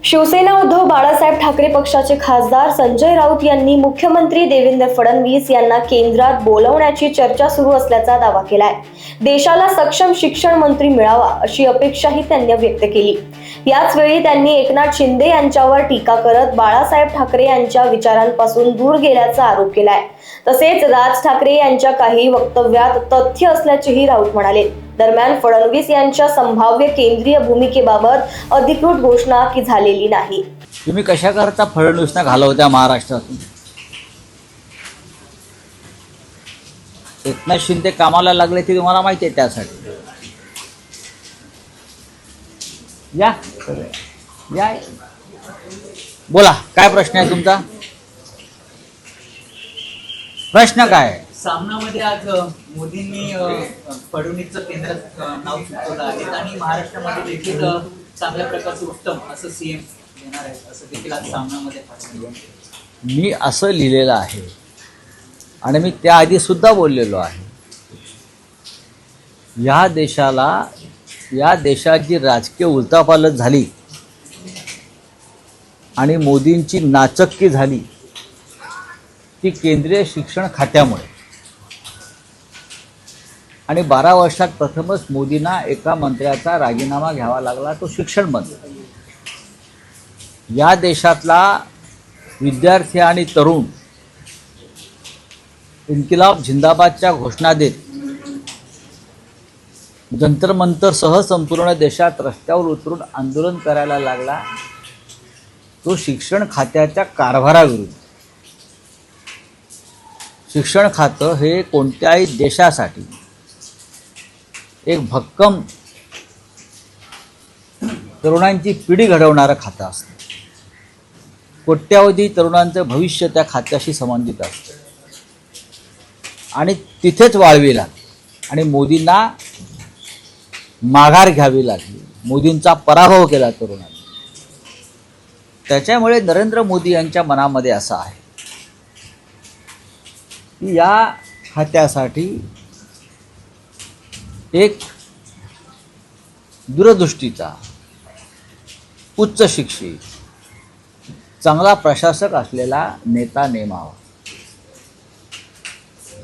शिवसेना उद्धव बाळासाहेब ठाकरे पक्षाचे खासदार संजय राऊत यांनी मुख्यमंत्री देवेंद्र फडणवीस यांना केंद्रात बोलवण्याची चर्चा सुरू असल्याचा दावा केलाय। देशाला सक्षम शिक्षण मंत्री मिळावा अशी अपेक्षाही त्यांनी व्यक्त केली। याच वेळी त्यांनी एकनाथ शिंदे यांच्यावर टीका करत बाळासाहेब ठाकरे यांच्या विचारांपासून दूर गेल्याचा आरोप केलाय। तसेच राज ठाकरे यांच्या काही वक्तव्यात तथ्य असल्याचेही राऊत म्हणाले। दरम्यान फडणवीस यांच्या संभाव्य केंद्रीय भूमिकेबाबत अधिकृत घोषणा की झालेली नाही। तुम्ही कशा करता फडणवीसना घालवत्या महाराष्ट्रातून? एकनाथ शिंदे कामाला लागले ते तुम्हाला माहिती आहे। त्यासाठी या या बोला, काय प्रश्न आहे तुमचा? प्रश्न काय आहे? सामनामध्ये आज मोदींनी फडणवीसचं केंद्रात नाव सुचवलं आहे आणि महाराष्ट्रामध्ये देखील चांगल्या प्रकारचं उत्तम असं सीएम येणार आहे असं देखील आज सामनामध्ये पाहिलं। मी असं लिहिलेलं आहे आणि मी त्याआधी सुद्धा बोललेलो आहे। या देशाची राजकीय उलथापालथ झाली आणि मोदींची नाचक्की झाली ती केंद्रीय शिक्षण खात्यामुळे। आणि 12 वर्षात प्रथमच मोदींना एका मंत्र्याचा राजीनामा घ्यावा लागला, तो शिक्षण मंत्री। या देशातला विद्यार्थी आणि तरुण इन्किलाब जिंदाबादच्या घोषणा देत जंतर मंतरसह संपूर्ण देशात रस्त्यावर उतरून आंदोलन करायला लागला, तो शिक्षण खात्याच्या कारभाराविरुद्ध। शिक्षण खातं हे कोणत्याही देशासाठी एक भक्कम तरुणांची पिढी घडवणारं खातं असतं। कोट्यावधी तरुणांचं भविष्य त्या खात्याशी संबंधित असतं आणि तिथेच वाळवी लागली आणि मोदींना माघार घ्यावी लागली। मोदींचा पराभव केला तरुणांनी। त्याच्यामुळे नरेंद्र मोदी यांच्या मनामध्ये असं आहे की या खात्यासाठी एक दूरदृष्टीचा, उच्च शिक्षित, चांगला प्रशासक असलेला नेता नेमावा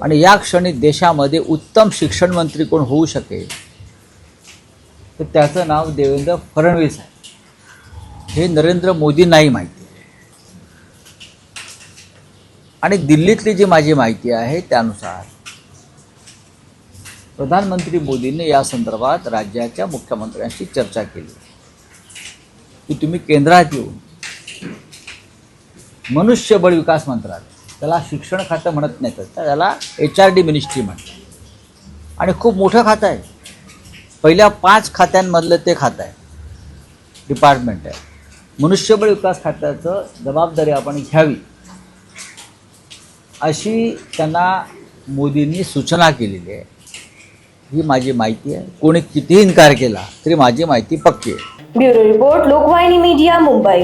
आणि या क्षणी देशामध्ये उत्तम शिक्षण मंत्री कोण होऊ शकेल तर त्याचं नाव देवेंद्र फडणवीस आहे। हे नरेंद्र मोदींनाही माहिती आहे आणि दिल्लीतली जी माझी माहिती आहे त्यानुसार प्रधानमंत्री मोदींनी या संदर्भात राज्याच्या मुख्यमंत्र्यांशी चर्चा केली की तुम्ही केंद्रात येऊन मनुष्यबळ विकास मंत्रालय, त्याला शिक्षण खातं म्हणत नाही तर त्याला HRD मिनिस्ट्री म्हणतात आणि खूप मोठं खातं आहे। पहिल्या 5 खात्यांमधलं ते खातं आहे, डिपार्टमेंट आहे। मनुष्यबळ विकास खात्याचं जबाबदारी आपण घ्यावी अशी त्यांना मोदींनी सूचना केलेली आहे। ही माझी माहिती आहे। कोणी कितीही इन्कार केला तरी माझी माहिती पक्की आहे। Bureau report, Lokvahini media, Mumbai.